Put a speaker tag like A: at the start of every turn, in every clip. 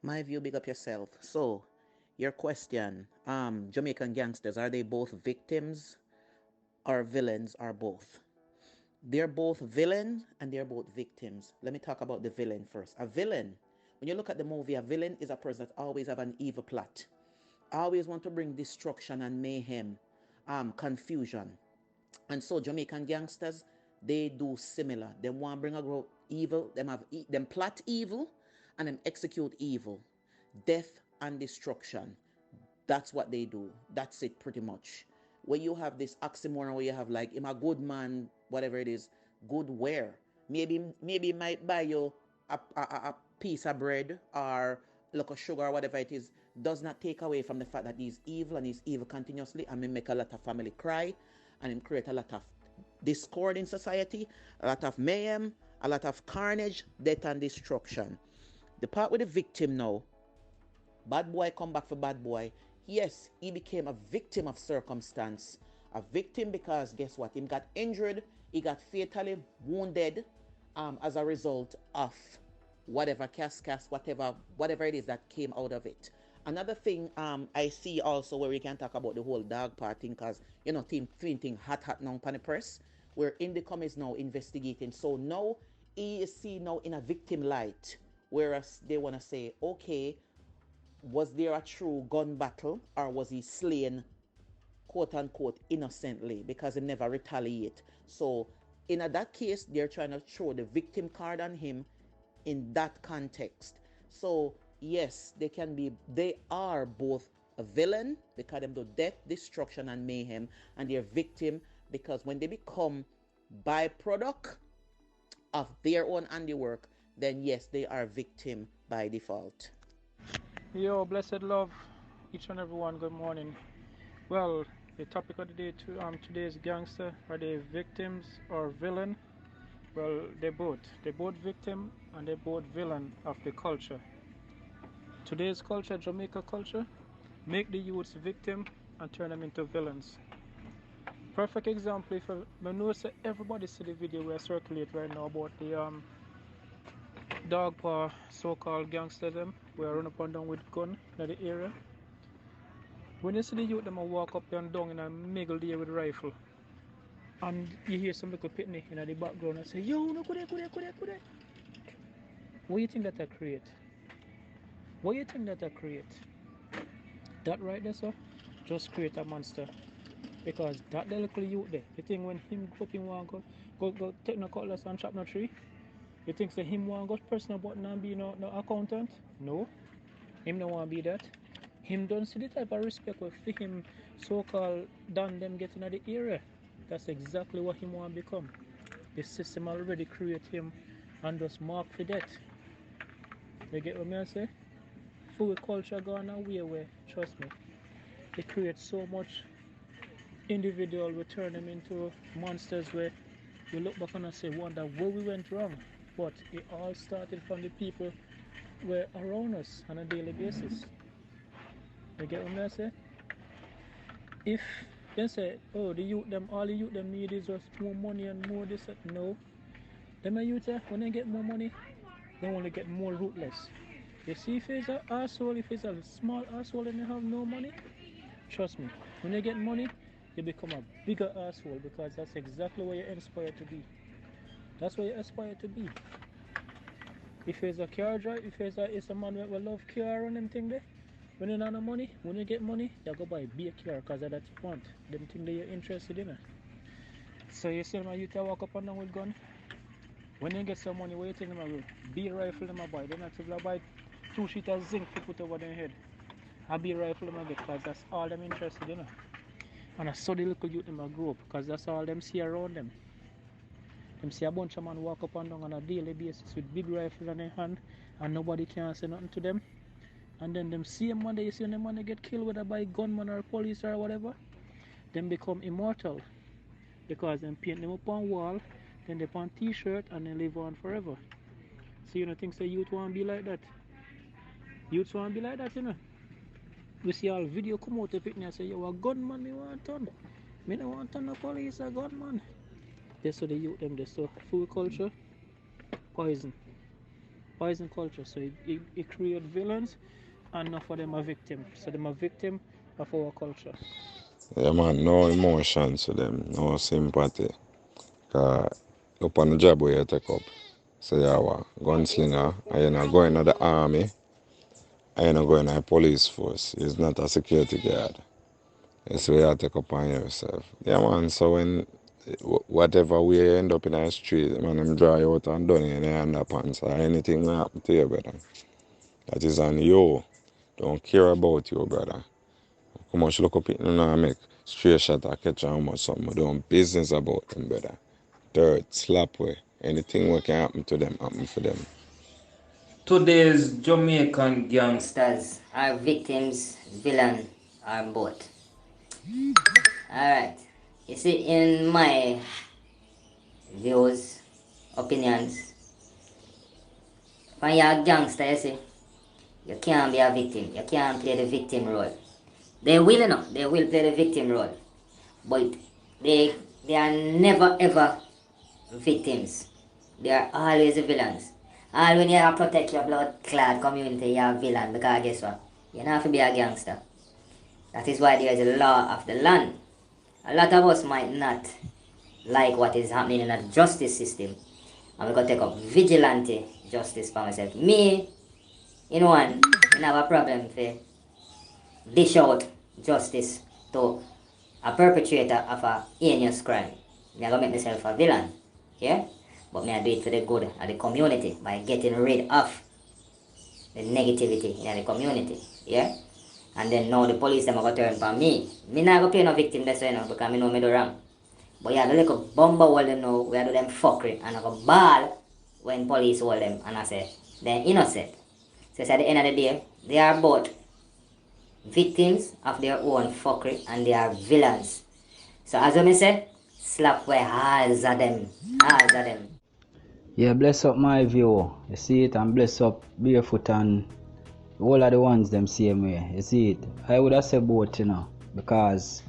A: My view, big up yourself. So, your question, Jamaican gangsters, are they both victims or villains or both? They're both villains and they're both victims. Let me talk about the villain first. A villain, when you look at the movie, a villain is a person that always have an evil plot. Always want to bring destruction and mayhem, confusion. And so Jamaican gangsters, they do similar. They want to bring about evil. Them plot evil and them execute evil. Death and destruction. That's what they do. That's it pretty much. Where you have this oxymoron where you have like I'm a good man, whatever it is, good where. Maybe he might buy you a piece of bread or look of sugar or whatever it is, does not take away from the fact that he's evil and he's evil continuously and may make a lot of family cry and him create a lot of discord in society, a lot of mayhem, a lot of carnage, death and destruction. The part with the victim now, bad boy come back for bad boy. Yes, he became a victim of circumstance. A victim because guess what? He got injured, he got fatally wounded as a result of whatever whatever it is that came out of it. Another thing I see also where we can talk about the whole dog part thing because team thing hot now on the press where Indicom is now investigating. So now he is seen now in a victim light, whereas they want to say, okay, was there a true gun battle or was he slain quote unquote innocently because he never retaliate? So in that case, they're trying to throw the victim card on him in that context. So yes, they are both a villain because them do death, destruction, and mayhem, and they're victim because when they become byproduct of their own handiwork, then yes, they are victim by default.
B: Yo, blessed love, each and everyone. Good morning. Well, the topic of the day today is gangster. Are they victims or villain? Well, they both. They both victim and they both villain of the culture. Today's culture, Jamaica culture, make the youths victim and turn them into villains. Perfect example. If I know everybody see the video where I circulate right now about the dog paw so-called gangster them where run up and down with gun in the area. When you see the youth them walk up and down in a middle there with rifle, and you hear some little pitney in the background and say, "Yo, no, could. What do you think that I create? What do you think that I create? That right there, sir, just create a monster. Because that little youth there, you think when him go up him want go take no cutlass and chop no tree? You think say him want go press no button and be no accountant? No, him no want be that. Him don't see the type of respect with him so-called done them getting at the area. That's exactly what him want to become. The system already create him and just mark for that. You get what I say? Full culture gone away where, trust me, they create so much individual, we turn them into monsters where we look back and say, wonder where we went wrong. But it all started from the people were around us on a daily basis. You get what I say? If they say, oh, all the youth them need is just more money and more this, that. No. Them youth, when they get more money, they only get more ruthless. You see, if it's an asshole, if it's a small asshole and they have no money, trust me, when they get money, you become a bigger asshole because that's exactly what you're inspired to be. That's what you aspire to be. If it's a car drive, if it's a man with love car and them thing there, when you don't have money, when you get money, you go buy a big car because that's what you want. Them thing that you're interested in. So you see my youth walk up and down with gun. When you get some money, what you think them will? Be rifle them a buy. They're not to buy 2 sheets of zinc to put over their head. A be rifle them a get because that's all them interested in. And I saw the little youth them a grow up because that's all them see around them. Them see a bunch of men walk up and down on a daily basis with big rifle in their hand and nobody can say nothing to them. And then them same man, you see them man they get killed whether by gunman or police or whatever, them become immortal because them paint them up on wall, then they put on t-shirt and they live on forever. So you know things say youth want to be like that. Youth want to be like that, you know. We see all video come out of it and I say, yo, a gunman me want turn. Me don't want turn no police a gunman. That's what the youth them, they so full culture, poison. poison culture. So it create villains, and enough of them are victims. So them are victim of our culture.
C: Yeah, man, no emotions to them, no sympathy. Look on the job where you take up. So you are a gunslinger, and you're not going to the army, and you're not going to the police force. It's not a security guard. It's where you take up on yourself. Yeah, man, so when whatever way you end up in the street, man, them dry out and done in the underpants or anything will happen to you, brother. That is on you. Don't care about you, brother. How much look up it and make straight shot or catch how much something. Don't business about them, brother. Dirt, slap way. Anything what can happen to them, happen for them.
D: Today's Jamaican gangsters are victims, villain, or both. Alright. You see, in my views, opinions, when you're a gangster, you see, you can't be a victim. You can't play the victim role. They will, they will play the victim role. But they are never ever victims. They are always the villains. And when you have to protect your blood clad community, you're a villain, because guess what? You don't have to be a gangster. That is why there is a law of the land. A lot of us might not like what is happening in the justice system. And we're going to take up vigilante justice for myself. Me, you know, I have a problem for dish out justice to a perpetrator of a heinous crime. I'm going to make myself a villain. Yeah? But me I do it for the good of the community by getting rid of the negativity in the community. Yeah? And then now the police them are going to turn for me. Me not going to play no victim that's why, because I know me do wrong. But yeah, the little bomber hold them now, we do them fuckery and I go ball when police hold them and I say they're innocent. So at the end of the day, they are both victims of their own fuckery and they are villains. So as I say, slap where halves of them. Halves of them.
E: Yeah, bless up my view. You see it, and bless up Barefoot and all of the ones them same way. You see it. I would have said both, because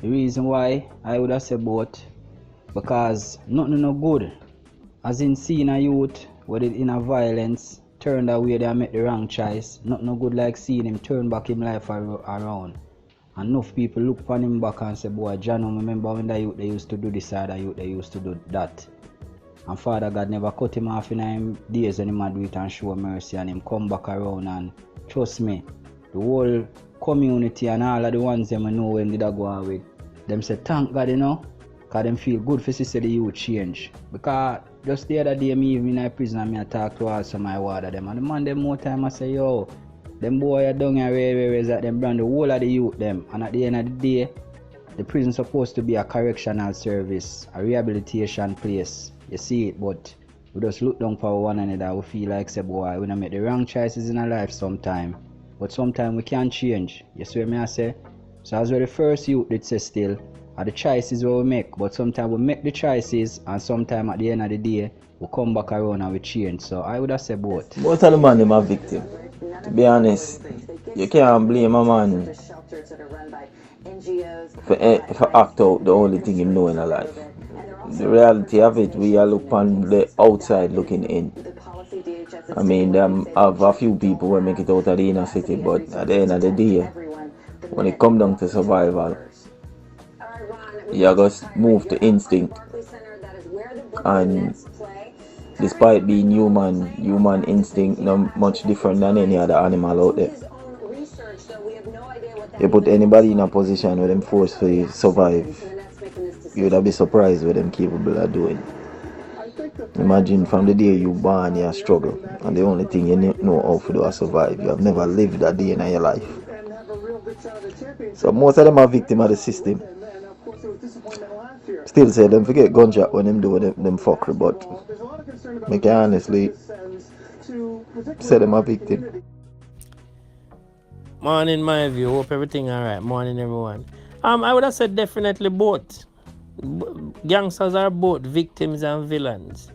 E: the reason why I would have said both, because nothing no good. As in seeing a youth with it in a violence, turned away they make the wrong choice. Nothing no good like seeing him turn back him life around. And enough people look upon him back and say, boy, John, remember when the youth they used to do this or the youth they used to do that. And Father God never cut him off in him days when he might do it and show mercy and him come back around. And trust me, the whole community and all of the ones them know when did I go out with, them say thank God, because them feel good for see the youth change. Because just the other day me even in a prison and I talk to all some of my water them and the man them more time I say, yo, them boy are down here where that them brand the whole of the youth them. And at the end of the day, the prison supposed to be a correctional service, a rehabilitation place. You see it, but we just look down for one another. We feel like, say, boy, we don't make the wrong choices in our life sometime. But sometimes we can't change. You see what I say? So as well, the first youth did say still, are the choices what we make. But sometimes we make the choices, and sometimes at the end of the day, we come back around and we change. So I would have said both.
F: Both of the man them are victim. To be honest, you can't blame a man for act out the only thing he know in a life. The reality of it, we are look on the outside looking in. I mean, have a few people will make it out of the inner city, but at the end of the day, when it comes down to survival, you just move to instinct. And despite being human instinct not much different than any other animal out there. You put anybody in a position where them forced to survive, you would be surprised what them capable of doing. Imagine from the day you born, you struggle, and the only thing you know how to do is survive. You have never lived that day in your life. So most of them are victims of the system. Still say them forget gunshot when them do them fuckery, but I can honestly say them are victim.
G: Morning, my view. Hope everything alright. Morning, everyone. I would have said definitely both. Gangsters are both victims and villains.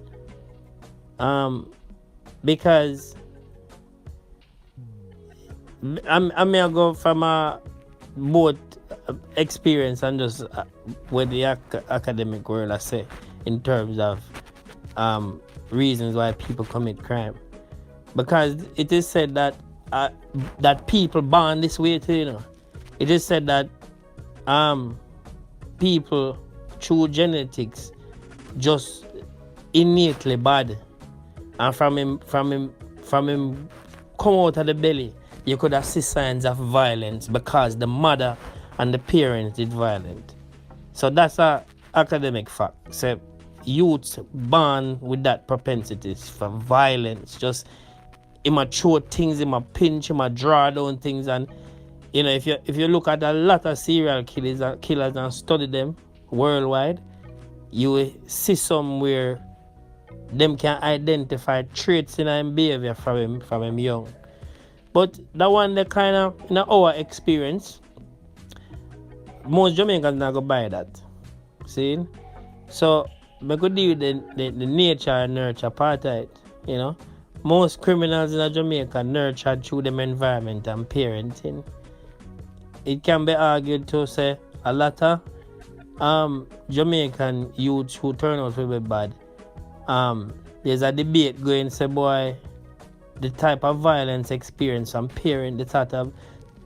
G: Because I may go from a both experience and just with the academic world, I say, in terms of reasons why people commit crime. because it is said that that people born this way too, you know. It is said that people through genetics just innately bad, and from him come out of the belly, you could have see signs of violence because the mother and the parents did violent. So that's a academic fact. So youths born with that propensities for violence, just immature things, him a pinch, him a draw down things. And you know, if you look at a lot of serial killers and study them worldwide, you will see somewhere them can identify traits in him behavior from him young. But that one, the kind of, in our experience, most Jamaicans not go buy that. See? So we could deal with the nature and nurture part of it, you know. Most criminals in Jamaica nurtured through them environment and parenting. It can be argued to say a lot of Jamaican youths who turn out to be bad. There's a debate going, say, boy, the type of violence experienced from parent, the type of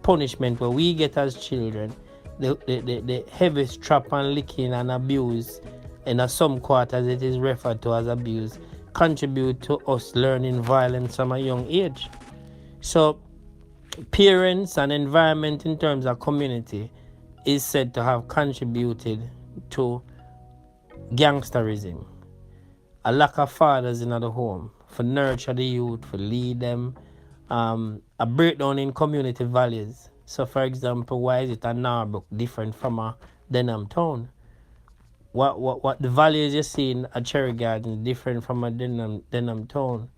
G: punishment where we get as children, the heavy strap and licking and abuse, in some quarters it is referred to as abuse, contribute to us learning violence from a young age. So parents and environment in terms of community is said to have contributed to gangsterism. A lack of fathers in the home for nurture the youth, for lead them, a breakdown in community values. So for example, why is it a Narbrook different from a Denham town? What the values you see in a Cherry Garden different from a Denham town?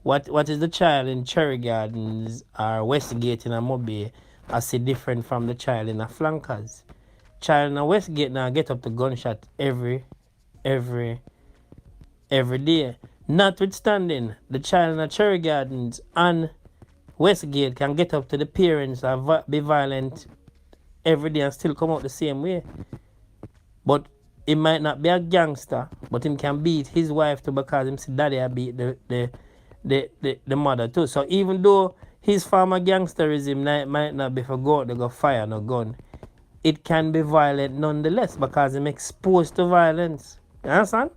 G: What is the child in Cherry Gardens or Westgate in a Mobile I see different from the child in a Flankers? Child in a Westgate now get up to gunshot every day. Notwithstanding, the child in a Cherry Gardens and Westgate can get up to the parents and be violent every day and still come out the same way. But he might not be a gangster, but him can beat his wife too because him see daddy I beat the mother too. So even though his form of gangsterism might not be for go out to go fire no gun, it can be violent nonetheless because him exposed to violence. You understand?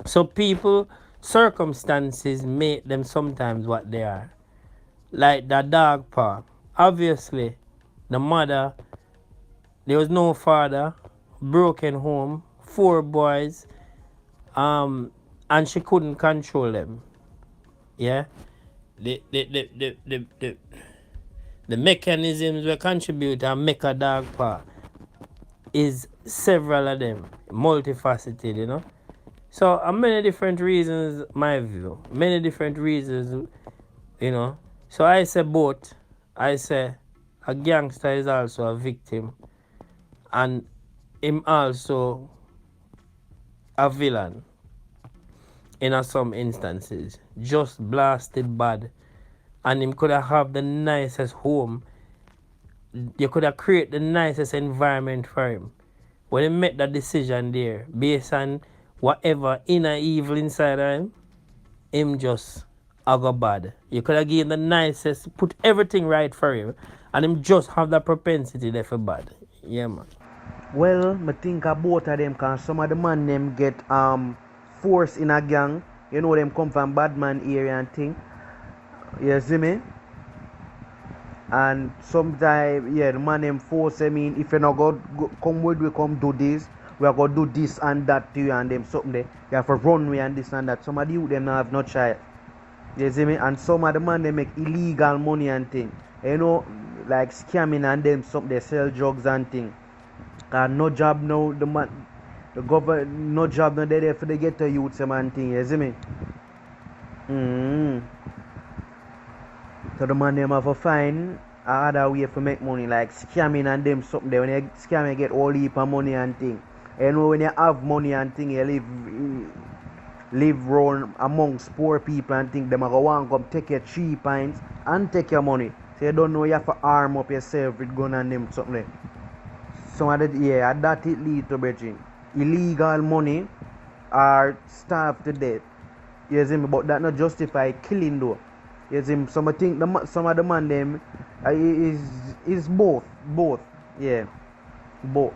G: So people, circumstances make them sometimes what they are. Like the dog park. Obviously, the mother, there was no father, broken home, 4 boys, and she couldn't control them. Yeah? The mechanisms that contribute and make a dog park is several of them, multifaceted, you know. So many different reasons, my view, many different reasons, you know. So I say both. I say a gangster is also a victim and him also a villain in some instances. Just blasted bad. And him could have the nicest home. You could have created the nicest environment for him. When he made that decision there, based on whatever inner evil inside of him just go bad. You could have given the nicest, put everything right for him, and him just have that propensity there for bad. Yeah, man.
A: Well, I think both of them, because some of the man them get forced in a gang. You know them come from bad man area and thing. You see me? And sometimes, yeah, the man them force them in. If you not go come with we come do this, we are going to do this and that to you and them something there. You have to run away and this and that. Some of the youth them not have no child. You see me? And some of the man they make illegal money and thing. You know, like scamming and them something, they sell drugs and thing. No job now, the government, no job now, they there for the get to youth some and thing, you see me? So the man them have to find other way to make money, like scamming and them something there. When you scam, you get all heap of money and thing. You know, when you have money and thing, you live around amongst poor people and thing, them are going to come take your 3 pints and take your money. So you don't know you have to arm up yourself with gun and them something there. Some of the, yeah, that it lead to bridging. Illegal money or starve to death. You see me? But that not justify killing though. Yes, him. Some think some of the man them is both, yeah, both.